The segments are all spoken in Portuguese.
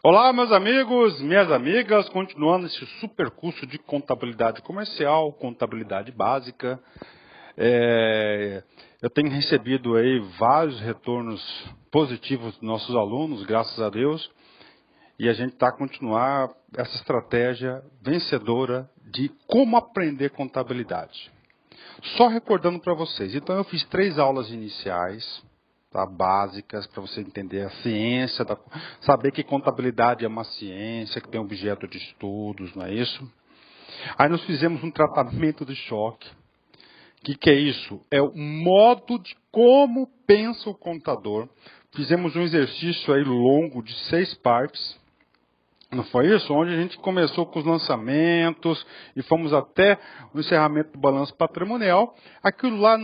Olá, meus amigos, minhas amigas, continuando esse super curso de contabilidade comercial, contabilidade básica. Eu tenho recebido aí vários retornos positivos dos nossos alunos, graças a Deus, e a gente está a continuar essa estratégia vencedora de como aprender contabilidade. Só recordando para vocês, então eu fiz 3 aulas iniciais, tá, básicas, para você entender a ciência, saber que contabilidade é uma ciência, que tem objeto de estudos, não é isso? Aí nós fizemos um tratamento de choque. O que é isso? É o modo de como pensa o contador. Fizemos um exercício aí longo de 6 partes. Não foi isso? Onde a gente começou com os lançamentos e fomos até o encerramento do balanço patrimonial. Aquilo lá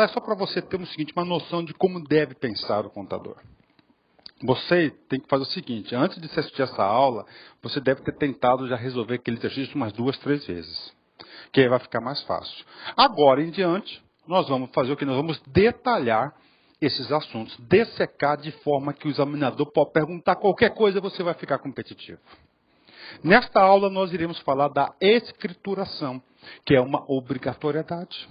é só para você ter uma noção de como deve pensar o contador. Você tem que fazer o seguinte, antes de você assistir essa aula, você deve ter tentado já resolver aquele exercício umas 2, 3 vezes. Que aí vai ficar mais fácil. Agora em diante, nós vamos fazer o que? Nós vamos detalhar esses assuntos, dessecar de forma que o examinador pode perguntar qualquer coisa e você vai ficar competitivo. Nesta aula nós iremos falar da escrituração, que é uma obrigatoriedade.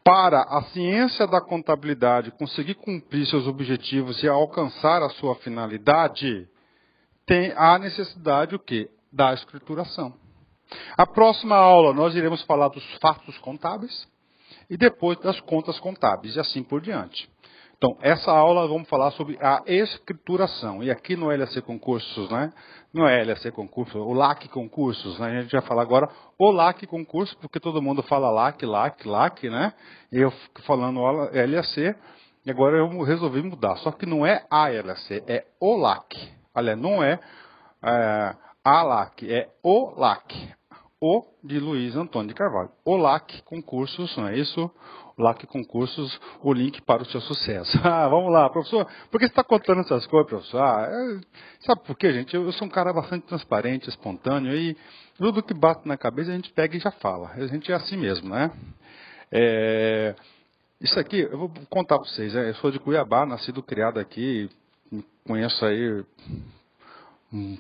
Para a ciência da contabilidade conseguir cumprir seus objetivos e alcançar a sua finalidade, tem a necessidade o quê? Da escrituração. A próxima aula nós iremos falar dos fatos contábeis e depois das contas contábeis e assim por diante. Então, essa aula vamos falar sobre a escrituração. E aqui no LAC Concursos, né? Não é LAC Concursos, o LAC Concursos, né? A gente vai falar agora o LAC Concurso, porque todo mundo fala LAC, né? E eu fico falando LAC, e agora eu resolvi mudar. Só que não é a LAC, é o LAC. Aliás, não é a LAC, é o LAC. O de Luiz Antônio de Carvalho. O LAC Concursos, não é isso? O LAC Concursos, o link para o seu sucesso. Vamos lá, professor. Por que você está contando essas coisas, professor? Sabe por quê, gente? Eu sou um cara bastante transparente, espontâneo, e tudo que bate na cabeça a gente pega e já fala. A gente é assim mesmo, né? Isso aqui, eu vou contar para vocês. Eu sou de Cuiabá, nascido e criado aqui, conheço aí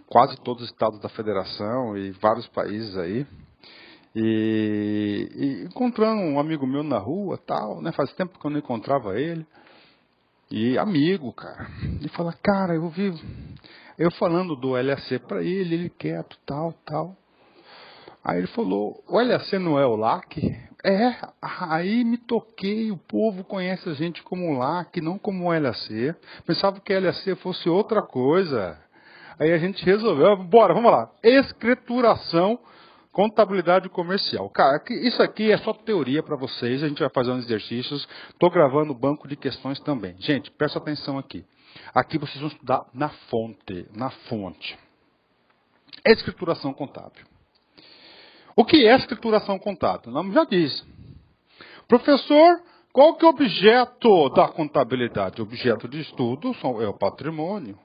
quase todos os estados da federação e vários países aí. E encontrando um amigo meu na rua, tal, né? Faz tempo que eu não encontrava ele. E amigo, cara. E fala, cara, eu falando do LAC para ele quieto, tal. Aí ele falou, o LAC não é o LAC? Aí me toquei, o povo conhece a gente como LAC, não como LAC. Pensava que LAC fosse outra coisa. Aí a gente resolveu, bora, vamos lá. Escrituração, contabilidade comercial. Cara, isso aqui é só teoria para vocês, a gente vai fazer uns exercícios. Estou gravando o banco de questões também. Gente, presta atenção aqui. Aqui vocês vão estudar na fonte. Escrituração contábil. O que é escrituração contábil? O nome já diz. Professor, qual que é o objeto da contabilidade? O objeto de estudo é o patrimônio.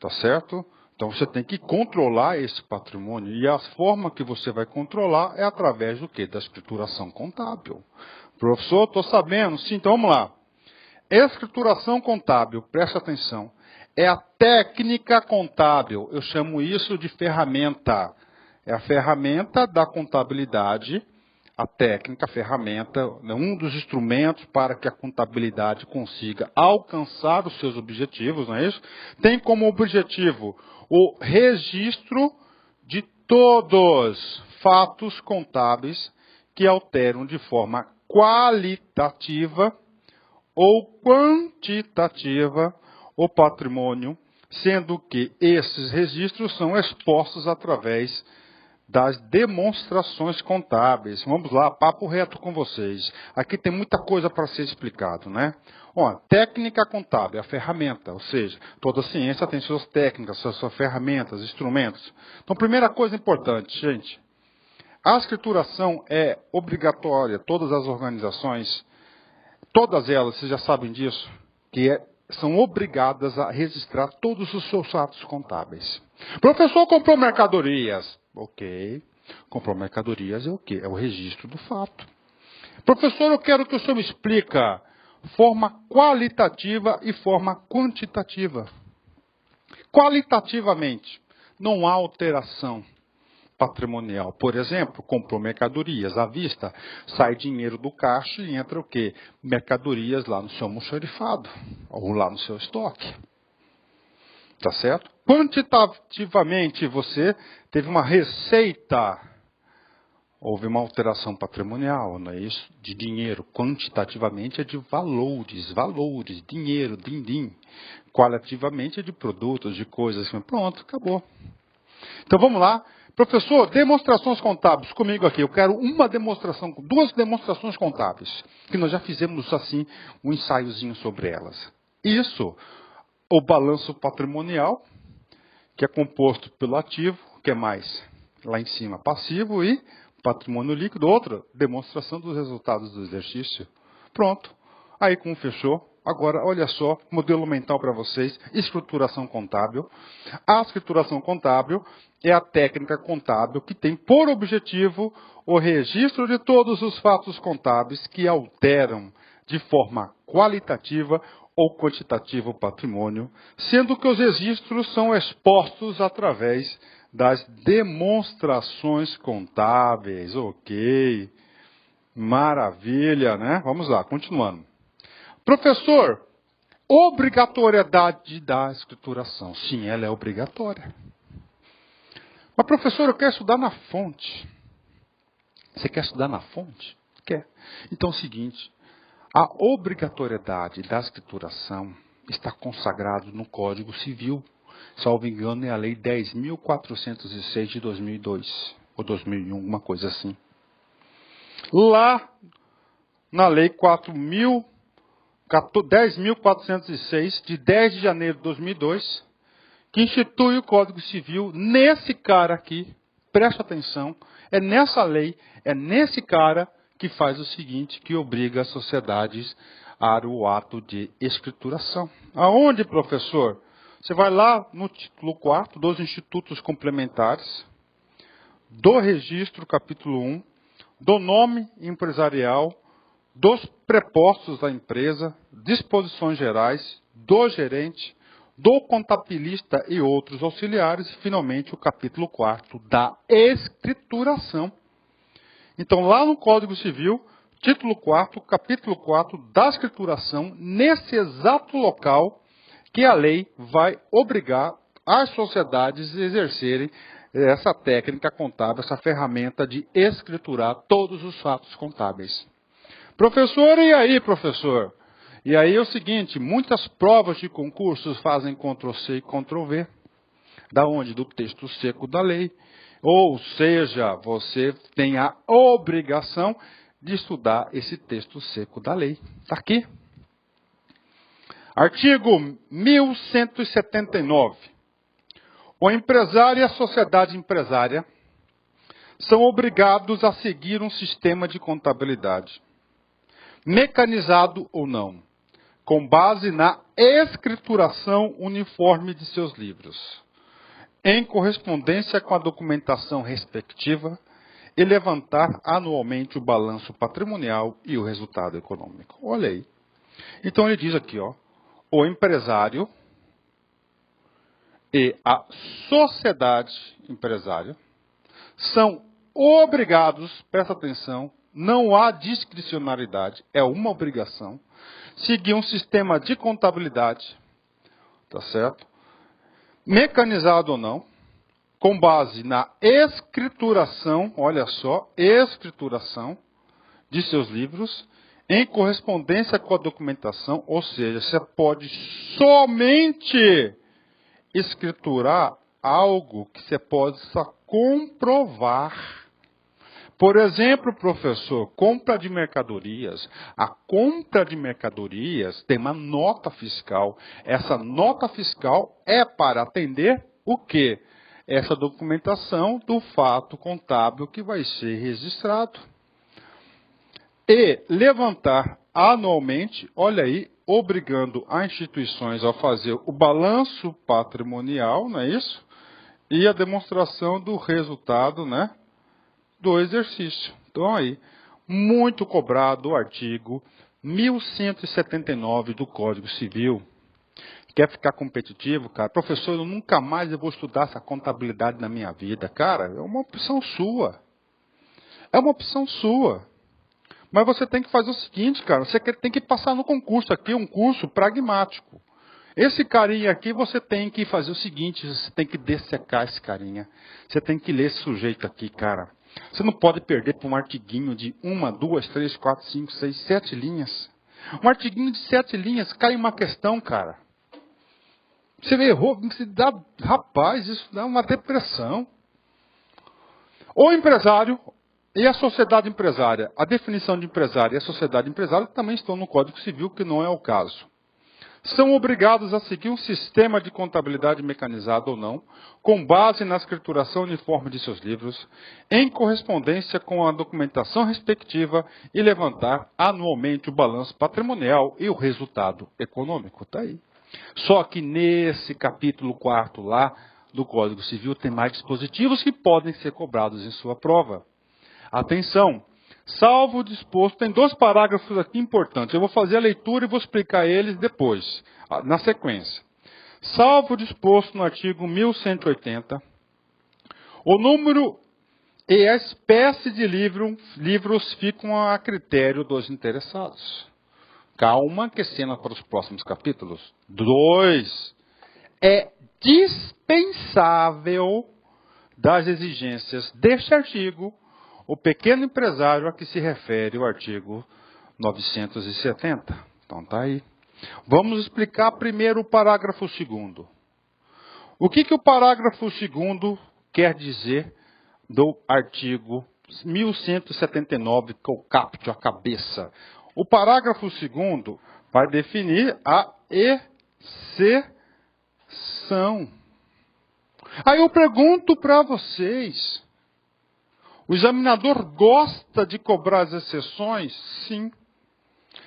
Tá certo? Então você tem que controlar esse patrimônio. E a forma que você vai controlar é através do quê? Da escrituração contábil. Professor, estou sabendo. Sim, então vamos lá. Escrituração contábil, presta atenção. É a técnica contábil. Eu chamo isso de ferramenta. É a ferramenta da contabilidade. A técnica, a ferramenta, um dos instrumentos para que a contabilidade consiga alcançar os seus objetivos, não é isso? Tem como objetivo o registro de todos fatos contábeis que alteram de forma qualitativa ou quantitativa o patrimônio, sendo que esses registros são expostos através das demonstrações contábeis. Vamos lá, papo reto com vocês. Aqui tem muita coisa para ser explicado, né? Técnica contábil, a ferramenta, ou seja, toda ciência tem suas técnicas, suas ferramentas, instrumentos. Então, primeira coisa importante, gente, a escrituração é obrigatória, todas as organizações, todas elas, vocês já sabem disso, são obrigadas a registrar todos os seus fatos contábeis. Professor comprou mercadorias. Ok. Comprou mercadorias é o quê? É o registro do fato. Professor, eu quero que o senhor me explique forma qualitativa e forma quantitativa. Qualitativamente, não há alteração patrimonial. Por exemplo, comprou mercadorias à vista, sai dinheiro do caixa e entra o quê? Mercadorias lá no seu almoxarifado, ou lá no seu estoque. Tá certo? Quantitativamente, você teve uma receita, houve uma alteração patrimonial, não é isso? De dinheiro. Quantitativamente é de valores, dinheiro, din-din. Qualitativamente é de produtos, de coisas. Pronto, acabou. Então vamos lá. Professor, demonstrações contábeis comigo aqui. Eu quero duas demonstrações contábeis, que nós já fizemos assim um ensaiozinho sobre elas. Isso, o balanço patrimonial, que é composto pelo ativo, que é mais lá em cima, passivo e patrimônio líquido. Outra, demonstração dos resultados do exercício. Pronto. Aí como fechou. Agora, olha só, modelo mental para vocês, escrituração contábil. A escrituração contábil é a técnica contábil que tem por objetivo o registro de todos os fatos contábeis que alteram de forma qualitativa ou quantitativa o patrimônio, sendo que os registros são expostos através das demonstrações contábeis. Ok, maravilha, né? Vamos lá, continuando. Professor, obrigatoriedade da escrituração. Sim, ela é obrigatória. Mas, professor, eu quero estudar na fonte. Você quer estudar na fonte? Quer. Então é o seguinte, a obrigatoriedade da escrituração está consagrado no Código Civil. Salvo engano, é a Lei 10.406 de 2002, ou 2001, uma coisa assim. Lá, na Lei 10.406, de 10 de janeiro de 2002, que institui o Código Civil, nesse cara aqui, preste atenção, é nessa lei, é nesse cara que faz o seguinte, que obriga as sociedades ao ato de escrituração. Aonde, professor? Você vai lá no título 4 dos institutos complementares, do registro, capítulo 1, do nome empresarial, dos prepostos da empresa, disposições gerais, do gerente, do contabilista e outros auxiliares, e finalmente o capítulo 4 da escrituração. Então, lá no Código Civil, título 4, capítulo 4 da escrituração, nesse exato local que a lei vai obrigar as sociedades a exercerem essa técnica contábil, essa ferramenta de escriturar todos os fatos contábeis. Professor, e aí, professor? E aí é o seguinte, muitas provas de concursos fazem Ctrl+C e Ctrl+V. Da onde? Do texto seco da lei. Ou seja, você tem a obrigação de estudar esse texto seco da lei. Está aqui. Artigo 1179. O empresário e a sociedade empresária são obrigados a seguir um sistema de contabilidade, mecanizado ou não, com base na escrituração uniforme de seus livros, em correspondência com a documentação respectiva, e levantar anualmente o balanço patrimonial e o resultado econômico. Olha aí. Então ele diz aqui, ó, o empresário e a sociedade empresária são obrigados, presta atenção, não há discricionariedade, é uma obrigação, seguir um sistema de contabilidade, tá certo? Mecanizado ou não, com base na escrituração, olha só, escrituração de seus livros, em correspondência com a documentação, ou seja, você pode somente escriturar algo que você possa comprovar. Por exemplo, professor, compra de mercadorias. A compra de mercadorias tem uma nota fiscal. Essa nota fiscal é para atender o quê? Essa documentação do fato contábil que vai ser registrado. E levantar anualmente, olha aí, obrigando as instituições a fazer o balanço patrimonial, não é isso? E a demonstração do resultado, né, do exercício. Então aí, muito cobrado o artigo 1179 do Código Civil, Quer ficar competitivo, cara? Professor, eu nunca mais vou estudar essa contabilidade na minha vida. Cara, é uma opção sua. É uma opção sua. Mas você tem que fazer o seguinte, cara. Você tem que passar no concurso aqui, um curso pragmático. Esse carinha aqui, você tem que fazer o seguinte. Você tem que dessecar esse carinha. Você tem que ler esse sujeito aqui, cara. Você não pode perder por um artiguinho de 1, 2, 3, 4, 5, 6, 7 linhas. Um artiguinho de 7 linhas cai uma questão, cara. Você errou, rapaz, isso dá uma depressão. O empresário e a sociedade empresária, a definição de empresário e a sociedade empresária também estão no Código Civil, que não é o caso. São obrigados a seguir um sistema de contabilidade mecanizado ou não, com base na escrituração uniforme de seus livros, em correspondência com a documentação respectiva e levantar anualmente o balanço patrimonial e o resultado econômico. Está aí. Só que nesse capítulo 4 lá do Código Civil tem mais dispositivos que podem ser cobrados em sua prova. Atenção! Salvo o disposto, tem 2 parágrafos aqui importantes. Eu vou fazer a leitura e vou explicar eles depois, na sequência. Salvo o disposto no artigo 1180, o número e a espécie de livros ficam a critério dos interessados. Calma, que cena para os próximos capítulos. 2. É dispensável das exigências deste artigo o pequeno empresário a que se refere o artigo 970. Então está aí. Vamos explicar primeiro o parágrafo 2º. O que o parágrafo 2º quer dizer do artigo 1179, que é o caput, a cabeça? O parágrafo 2º vai definir a exceção. Aí eu pergunto para vocês, o examinador gosta de cobrar as exceções? Sim.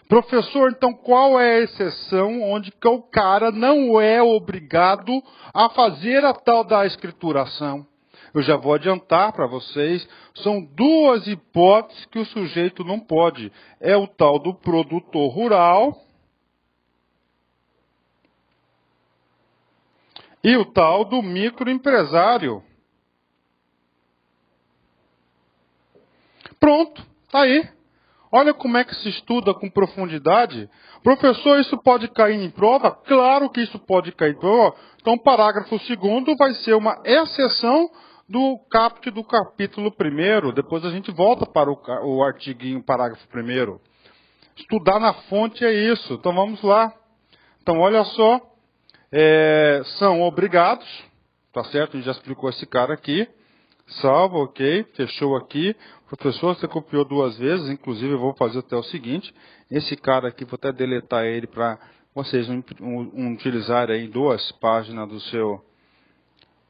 Professor, então qual é a exceção onde que o cara não é obrigado a fazer a tal da escrituração? Eu já vou adiantar para vocês, são 2 hipóteses que o sujeito não pode. É o tal do produtor rural e o tal do microempresário. Pronto, está aí. Olha como é que se estuda com profundidade. Professor, isso pode cair em prova? Claro que isso pode cair em prova. Então, o parágrafo 2º vai ser uma exceção do caput do capítulo 1º. Depois a gente volta para o artiguinho, parágrafo 1º. Estudar na fonte é isso. Então, vamos lá. Então, olha só. São obrigados. Tá certo? A gente já explicou esse cara aqui. Salvo, ok. Fechou aqui. Professor, você copiou 2 vezes, inclusive eu vou fazer até o seguinte, esse cara aqui, vou até deletar ele para vocês utilizarem aí 2 páginas do seu,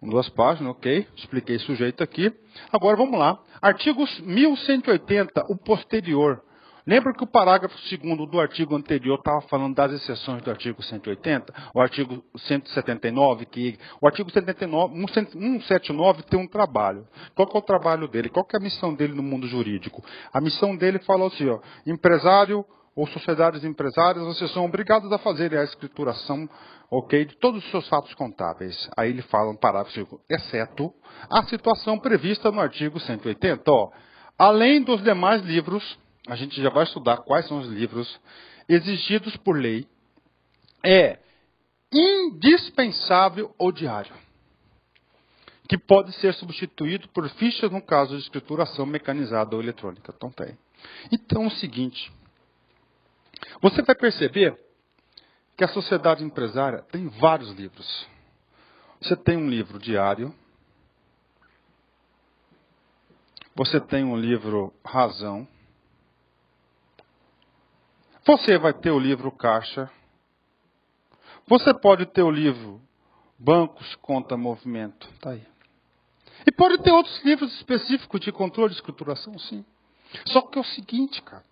2 páginas, ok, expliquei sujeito aqui. Agora vamos lá, artigo 1180, o posterior. Lembra que o parágrafo 2º do artigo anterior estava falando das exceções do artigo 180? O artigo 179, que o artigo 179 tem um trabalho. Qual que é o trabalho dele? Qual que é a missão dele no mundo jurídico? A missão dele fala assim, ó, empresário ou sociedades empresárias, vocês são obrigados a fazer a escrituração, ok, de todos os seus fatos contábeis. Aí ele fala no parágrafo 2º, exceto a situação prevista no artigo 180. Ó, além dos demais livros, a gente já vai estudar quais são os livros exigidos por lei. É indispensável o diário, que pode ser substituído por fichas no caso de escrituração mecanizada ou eletrônica. Então, tem. Então, é o seguinte. Você vai perceber que a sociedade empresária tem vários livros. Você tem um livro diário. Você tem um livro razão. Você vai ter o livro caixa. Você pode ter o livro bancos, conta, movimento. Está aí. E pode ter outros livros específicos de controle de escrituração, sim. Só que é o seguinte, cara.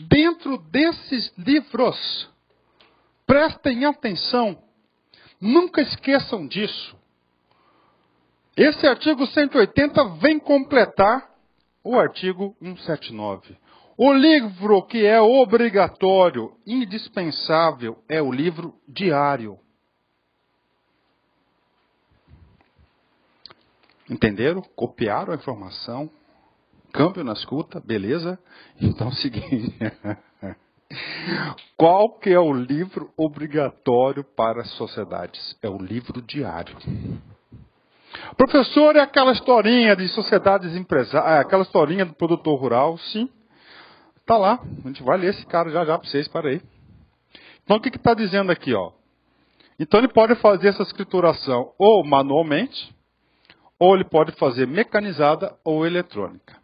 Dentro desses livros, prestem atenção. Nunca esqueçam disso. Esse artigo 180 vem completar o artigo 179. O livro que é obrigatório, indispensável, é o livro diário. Entenderam? Copiaram a informação. Câmbio na escuta, beleza? Então é o seguinte. Qual que é o livro obrigatório para as sociedades? É o livro diário. Professor, é aquela historinha de sociedades empresárias, aquela historinha do produtor rural? Sim. Tá lá. A gente vai ler esse cara já para vocês, para aí. Então o que está dizendo aqui, ó? Então ele pode fazer essa escrituração ou manualmente, ou ele pode fazer mecanizada ou eletrônica.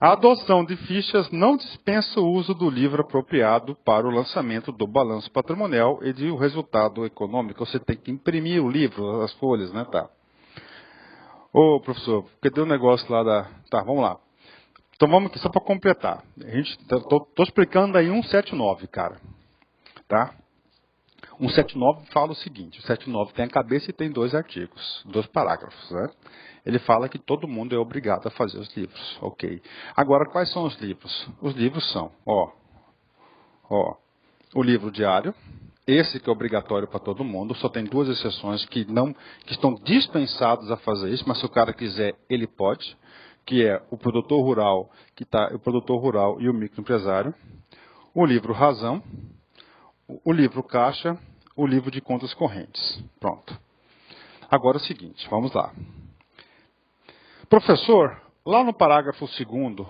A adoção de fichas não dispensa o uso do livro apropriado para o lançamento do balanço patrimonial e de o resultado econômico. Você tem que imprimir o livro, as folhas, né? Tá. Ô, professor, cadê o negócio lá da... Tá, vamos lá. Então vamos aqui só para completar. Estou explicando aí 179, cara. Tá? 179 fala o seguinte, o 179 tem a cabeça e tem 2 artigos, 2 parágrafos, né? Ele fala que todo mundo é obrigado a fazer os livros, ok. Agora, quais são os livros? Os livros são, o livro diário, esse que é obrigatório para todo mundo, só tem 2 exceções que estão dispensados a fazer isso, mas se o cara quiser, ele pode, que é o produtor rural, o produtor rural e o microempresário, o livro Razão, o livro Caixa, o livro de contas correntes. Pronto. Agora é o seguinte, vamos lá. Professor, lá no parágrafo 2º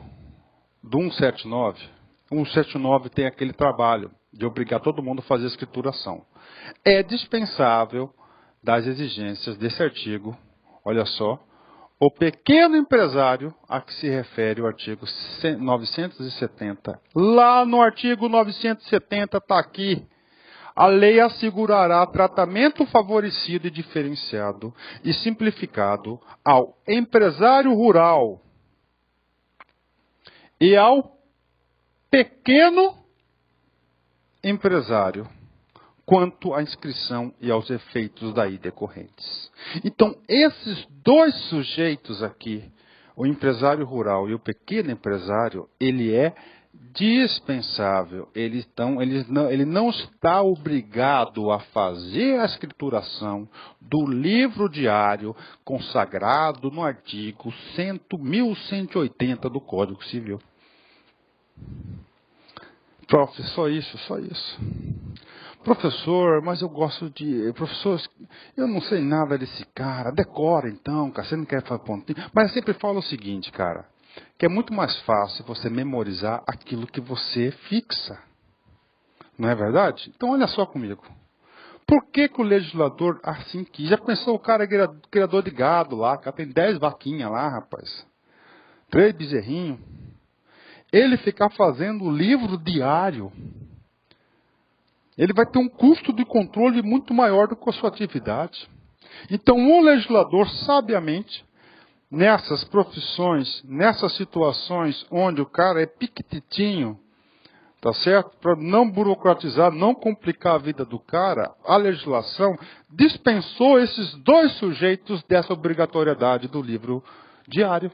do 179 tem aquele trabalho de obrigar todo mundo a fazer a escrituração. É dispensável das exigências desse artigo, olha só, o pequeno empresário a que se refere o artigo 970. Lá no artigo 970 está aqui. A lei assegurará tratamento favorecido e diferenciado e simplificado ao empresário rural e ao pequeno empresário quanto à inscrição e aos efeitos daí decorrentes. Então, esses 2 sujeitos aqui, o empresário rural e o pequeno empresário, ele é dispensável. Ele não está obrigado a fazer a escrituração do livro diário consagrado no artigo 1180 do Código Civil. Prof, só isso. Professor, mas eu gosto de... Professor, eu não sei nada desse cara. Decora então, cara. Você não quer fazer pontinho. Mas eu sempre falo o seguinte, cara. Que é muito mais fácil você memorizar aquilo que você fixa. Não é verdade? Então olha só comigo. Por que o legislador assim quis? Já pensou o cara criador de gado lá, cara, tem 10 vaquinhas lá, rapaz. 3 bezerrinhos. Ele ficar fazendo o livro diário, ele vai ter um custo de controle muito maior do que a sua atividade. Então o legislador, sabiamente, nessas profissões, nessas situações onde o cara é piquititinho, tá certo? Para não burocratizar, não complicar a vida do cara, a legislação dispensou esses 2 sujeitos dessa obrigatoriedade do livro diário.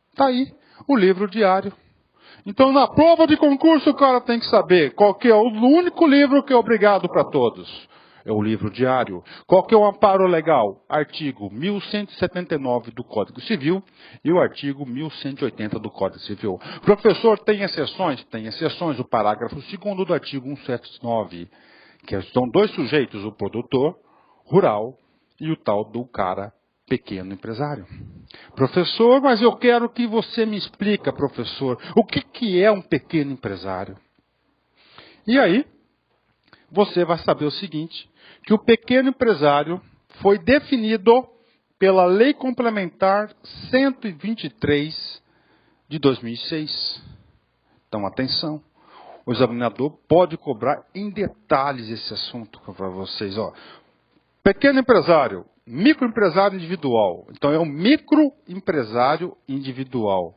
Está aí, o livro diário. Então, na prova de concurso, o cara tem que saber qual que é o único livro que é obrigado para todos. É o livro diário. Qual que é o amparo legal? Artigo 1179 do Código Civil e o artigo 1180 do Código Civil. Professor, tem exceções? Tem exceções. O parágrafo 2º do artigo 179, que são 2 sujeitos, o produtor rural e o tal do cara pequeno empresário. Professor, mas eu quero que você me explique, professor, o que é um pequeno empresário? E aí, você vai saber o seguinte, que o pequeno empresário foi definido pela Lei Complementar 123 de 2006. Então, atenção, o examinador pode cobrar em detalhes esse assunto para vocês. Ó. Pequeno empresário, microempresário individual. Então, é um microempresário individual.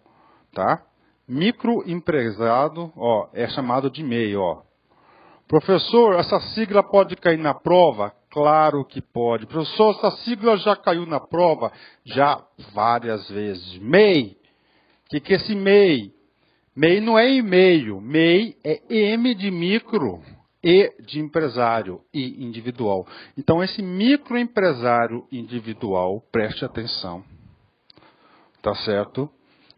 Tá? Microempresário, ó, é chamado de MEI, ó. Professor, essa sigla pode cair na prova? Claro que pode. Professor, essa sigla já caiu na prova? Já várias vezes. MEI. O que é esse MEI? MEI não é e-mail. MEI é M de micro, E de empresário e individual. Então, esse microempresário individual, preste atenção. tá certo?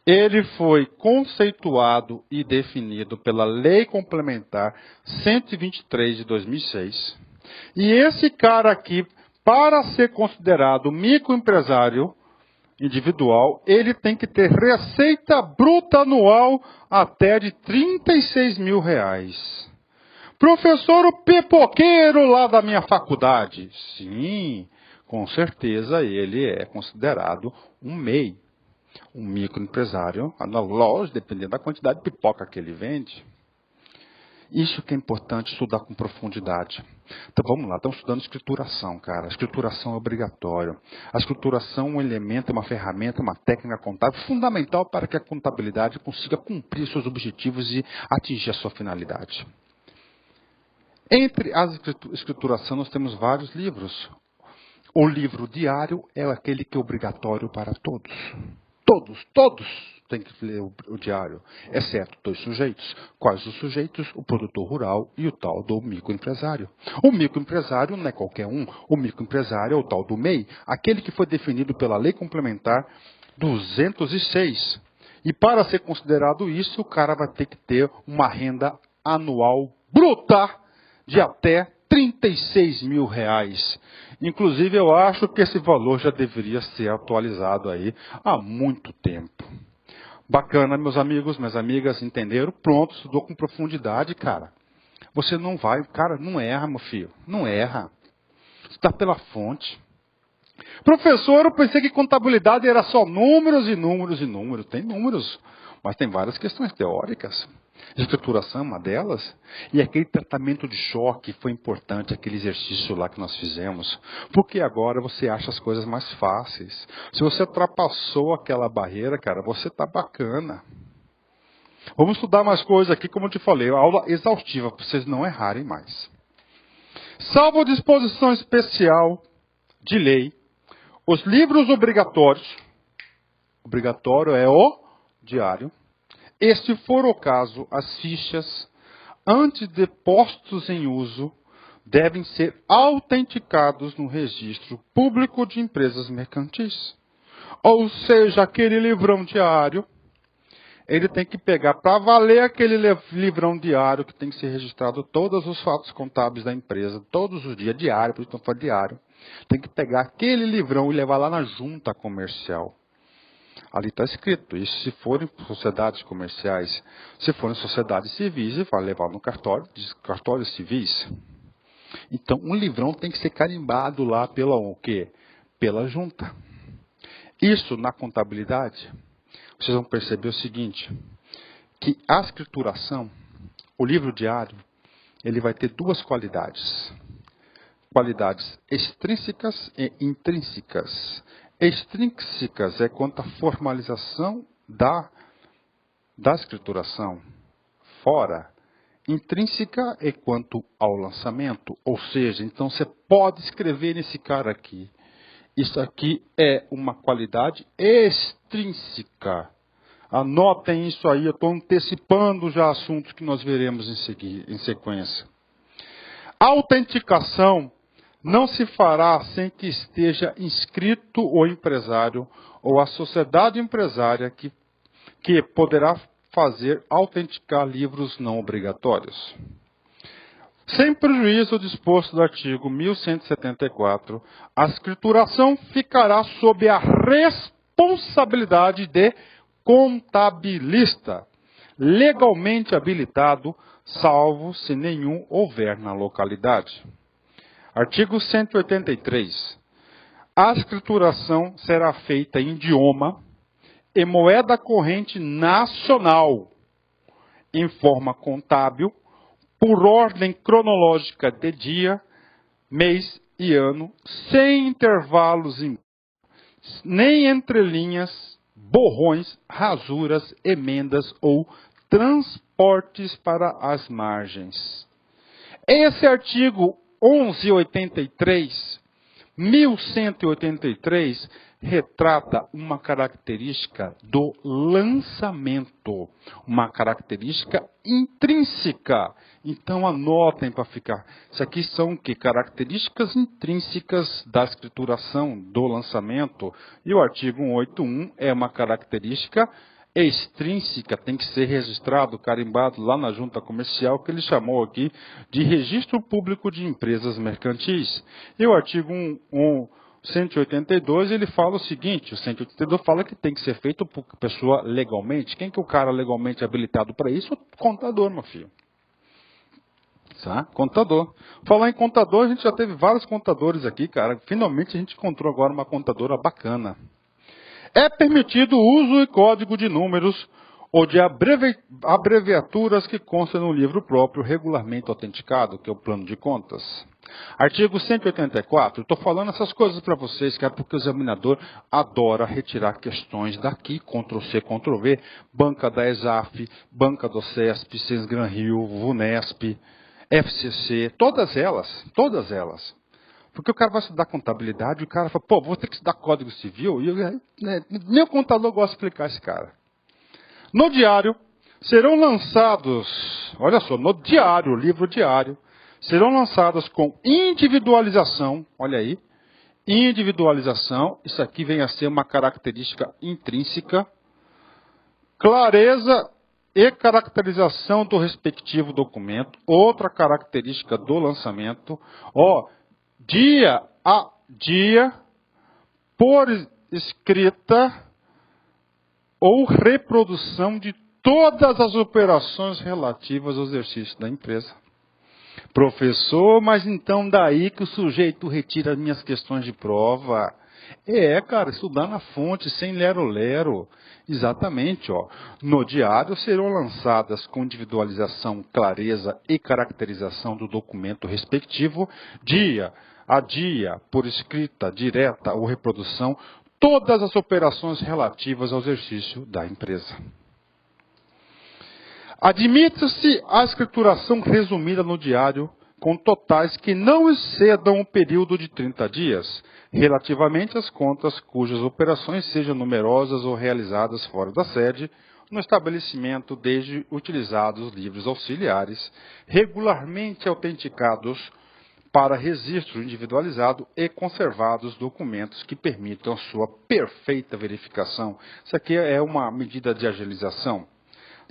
Ele foi conceituado e definido pela Lei Complementar 123 de 2006. E esse cara aqui, para ser considerado microempresário individual, ele tem que ter receita bruta anual até de R$ 36 mil. Professor, o pipoqueiro lá da minha faculdade. Sim, com certeza ele é considerado um MEI, um microempresário, na loja, dependendo da quantidade de pipoca que ele vende. Isso que é importante estudar com profundidade. Então vamos lá, estamos estudando escrituração, cara. A escrituração é obrigatório. A escrituração é um elemento, é uma ferramenta, uma técnica contábil fundamental para que a contabilidade consiga cumprir seus objetivos e atingir a sua finalidade. Entre as escrituração nós temos vários livros. O livro diário é aquele que é obrigatório para todos. Todos têm que ler o diário, exceto 2 sujeitos. Quais os sujeitos? O produtor rural e o tal do microempresário. O microempresário não é qualquer um. O microempresário é o tal do MEI, aquele que foi definido pela Lei Complementar 206. E para ser considerado isso, o cara vai ter que ter uma renda anual bruta de até R$ 36 mil. Inclusive, eu acho que esse valor já deveria ser atualizado aí há muito tempo. Bacana, meus amigos, minhas amigas, entenderam? Pronto, estudou com profundidade, cara. Você não vai, cara, não erra, meu filho, não erra. Está pela fonte. Professor, eu pensei que contabilidade era só números e números e números. Tem números, mas tem várias questões teóricas. Escrituração é uma delas. E aquele tratamento de choque foi importante, aquele exercício lá que nós fizemos. Porque agora você acha as coisas mais fáceis. Se você ultrapassou aquela barreira, cara, você tá bacana. Vamos estudar mais coisas aqui, como eu te falei. Aula exaustiva, para vocês não errarem mais. Salvo disposição especial de lei, os livros obrigatórios, obrigatório é o diário, e se for o caso, as fichas, antes de postos em uso, devem ser autenticados no registro público de empresas mercantis. Ou seja, aquele livrão diário, ele tem que pegar para valer aquele livrão diário que tem que ser registrado todos os fatos contábeis da empresa, todos os dias, diário, por isso não foi diário. Tem que pegar aquele livrão e levar lá na junta comercial. Ali está escrito, isso se forem sociedades comerciais, se forem sociedades civis, vai levar no cartórios civis. Então, um livrão tem que ser carimbado lá pela o quê? Pela junta. Isso na contabilidade, vocês vão perceber o seguinte, que a escrituração, o livro diário, ele vai ter 2 qualidades. Qualidades extrínsecas e intrínsecas. Extrínsecas é quanto à formalização da escrituração. Fora. Intrínseca é quanto ao lançamento. Ou seja, então você pode escrever nesse cara aqui. Isso aqui é uma qualidade extrínseca. Anotem isso aí, eu estou antecipando já assuntos que nós veremos em sequência. A autenticação não se fará sem que esteja inscrito o empresário ou a sociedade empresária que poderá fazer autenticar livros não obrigatórios. Sem prejuízo do disposto do artigo 1174, a escrituração ficará sob a responsabilidade de contabilista, legalmente habilitado, salvo se nenhum houver na localidade. Artigo 183. A escrituração será feita em idioma e moeda corrente nacional, em forma contábil, por ordem cronológica de dia, mês e ano, sem intervalos nem entrelinhas, borrões, rasuras, emendas ou transportes para as margens. Esse artigo 1183 1183 retrata uma característica do lançamento, uma característica intrínseca. Então anotem para ficar. Isso aqui são o quê? Características intrínsecas da escrituração do lançamento. E o artigo 181 é uma característica extrínseca, tem que ser registrado, carimbado lá na junta comercial, que ele chamou aqui de Registro Público de Empresas Mercantis. E o artigo 182, ele fala o seguinte, o 182 fala que tem que ser feito por pessoa legalmente. Quem que é o cara legalmente habilitado para isso? O contador, meu filho. Tá? Contador. Falar em contador, a gente já teve vários contadores aqui, cara. Finalmente a gente encontrou agora uma contadora bacana. É permitido o uso e código de números ou de abreviaturas que constam no livro próprio regularmente autenticado, que é o plano de contas. Artigo 184, estou falando essas coisas para vocês, cara, porque o examinador adora retirar questões daqui, Ctrl+C, Ctrl+V, banca da ESAF, banca do CESP, Sesgran Rio, VUNESP, FCC, todas elas. Porque o cara vai estudar contabilidade e o cara fala, pô, vou ter que estudar Código Civil. E nem o contador gosta de explicar esse cara. No diário, serão lançados, olha só, no diário, livro diário, serão lançadas com individualização, olha aí, individualização, isso aqui vem a ser uma característica intrínseca, clareza e caracterização do respectivo documento, outra característica do lançamento, dia a dia, por escrita ou reprodução de todas as operações relativas ao exercício da empresa. Professor, mas então daí que o sujeito retira as minhas questões de prova. Cara, estudar na fonte, sem lero-lero. Exatamente, No diário serão lançadas com individualização, clareza e caracterização do documento respectivo, dia a dia, por escrita, direta ou reprodução, todas as operações relativas ao exercício da empresa. Admite-se a escrituração resumida no diário com totais que não excedam o período de 30 dias, relativamente às contas cujas operações sejam numerosas ou realizadas fora da sede, no estabelecimento desde utilizados livros auxiliares, regularmente autenticados para registro individualizado e conservados documentos que permitam sua perfeita verificação. Isso aqui é uma medida de agilização.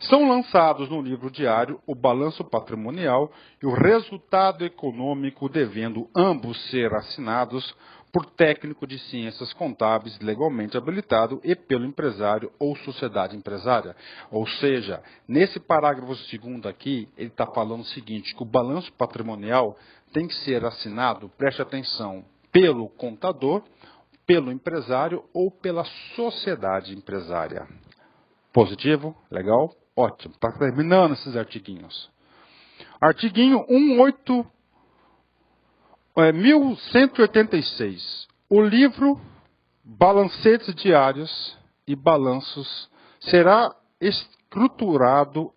São lançados no livro diário o balanço patrimonial e o resultado econômico, devendo ambos ser assinados por técnico de ciências contábeis legalmente habilitado e pelo empresário ou sociedade empresária. Ou seja, nesse parágrafo 2º aqui, ele está falando o seguinte, que o balanço patrimonial tem que ser assinado, preste atenção, pelo contador, pelo empresário ou pela sociedade empresária. Positivo? Legal? Ótimo. Está terminando esses artiguinhos. Artiguinho 1186. O livro Balancetes Diários e Balanços será escriturado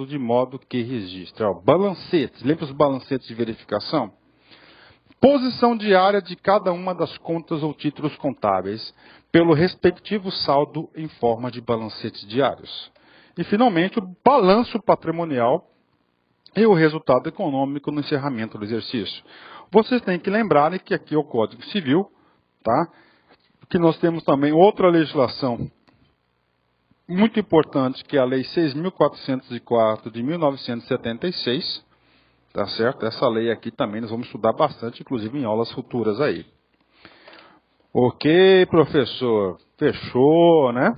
de modo que registre. Balancetes. Lembra os balancetes de verificação? Posição diária de cada uma das contas ou títulos contábeis, pelo respectivo saldo em forma de balancetes diários. E, finalmente, o balanço patrimonial e o resultado econômico no encerramento do exercício. Vocês têm que lembrarem que aqui é o Código Civil, tá? Que nós temos também outra legislação muito importante, que é a Lei 6.404 de 1976, tá certo? Essa lei aqui também nós vamos estudar bastante, inclusive em aulas futuras aí. Ok, professor. Fechou, né?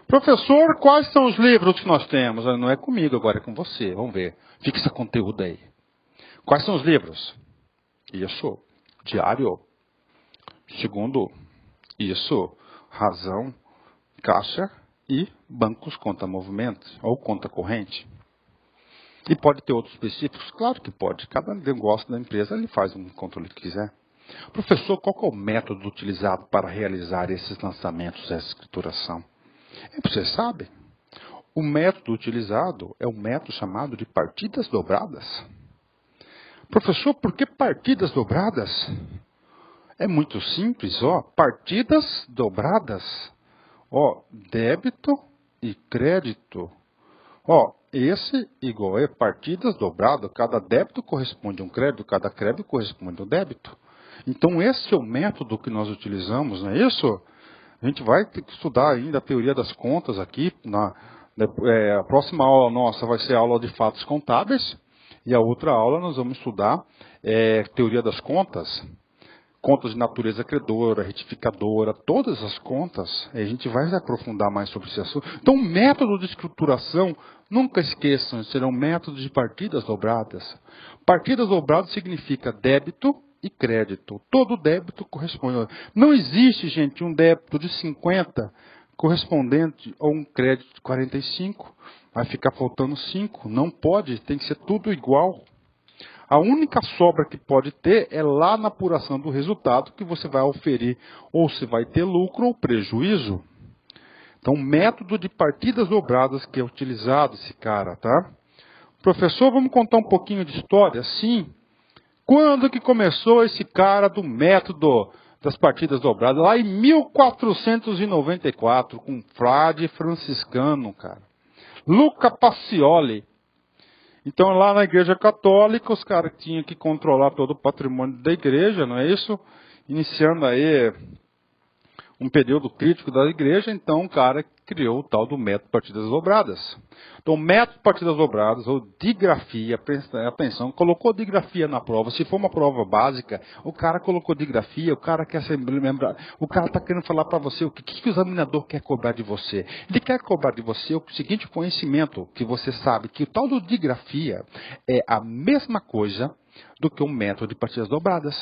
Professor, quais são os livros que nós temos? Não é comigo agora, é com você. Vamos ver. Fixa conteúdo aí. Quais são os livros? Isso. Diário. Segundo, isso. Razão, caixa e bancos conta movimento ou conta corrente. E pode ter outros específicos? Claro que pode. Cada negócio da empresa ele faz um controle que quiser. Professor, qual é o método utilizado para realizar esses lançamentos, essa escrituração? Você sabe? O método utilizado é um método chamado de partidas dobradas. Professor, por que partidas dobradas? É muito simples, ó. Partidas dobradas. Ó, débito e crédito. Ó, esse igual é partidas dobrado. Cada débito corresponde a um crédito, cada crédito corresponde a um débito. Então esse é o método que nós utilizamos, não é isso? A gente vai ter que estudar ainda a teoria das contas aqui. A próxima aula nossa vai ser a aula de fatos contábeis. E a outra aula nós vamos estudar teoria das contas. Contas de natureza credora, retificadora, todas as contas. A gente vai se aprofundar mais sobre esse assunto. Então, o método de escrituração, nunca esqueçam, serão métodos de partidas dobradas. Partidas dobradas significa débito e crédito. Todo débito corresponde. Não existe, gente, um débito de 50 correspondente a um crédito de 45. Vai ficar faltando 5. Não pode, tem que ser tudo igual. A única sobra que pode ter é lá na apuração do resultado que você vai oferir ou se vai ter lucro ou prejuízo. Então, método de partidas dobradas que é utilizado esse cara, tá? Professor, vamos contar um pouquinho de história? Sim. Quando que começou esse cara do método das partidas dobradas? Lá em 1494, com um frade franciscano, cara. Luca Pacioli. Então, lá na Igreja Católica, os caras tinham que controlar todo o patrimônio da igreja, não é isso? Iniciando aí um período crítico da igreja, então o cara criou o tal do método partidas dobradas. Então, o método partidas dobradas, ou digrafia, atenção, colocou digrafia na prova. Se for uma prova básica, o cara colocou digrafia, o cara quer se lembrar, o cara está querendo falar para você o que o examinador quer cobrar de você. Ele quer cobrar de você o seguinte conhecimento, que você sabe que o tal do digrafia é a mesma coisa do que o método de partidas dobradas.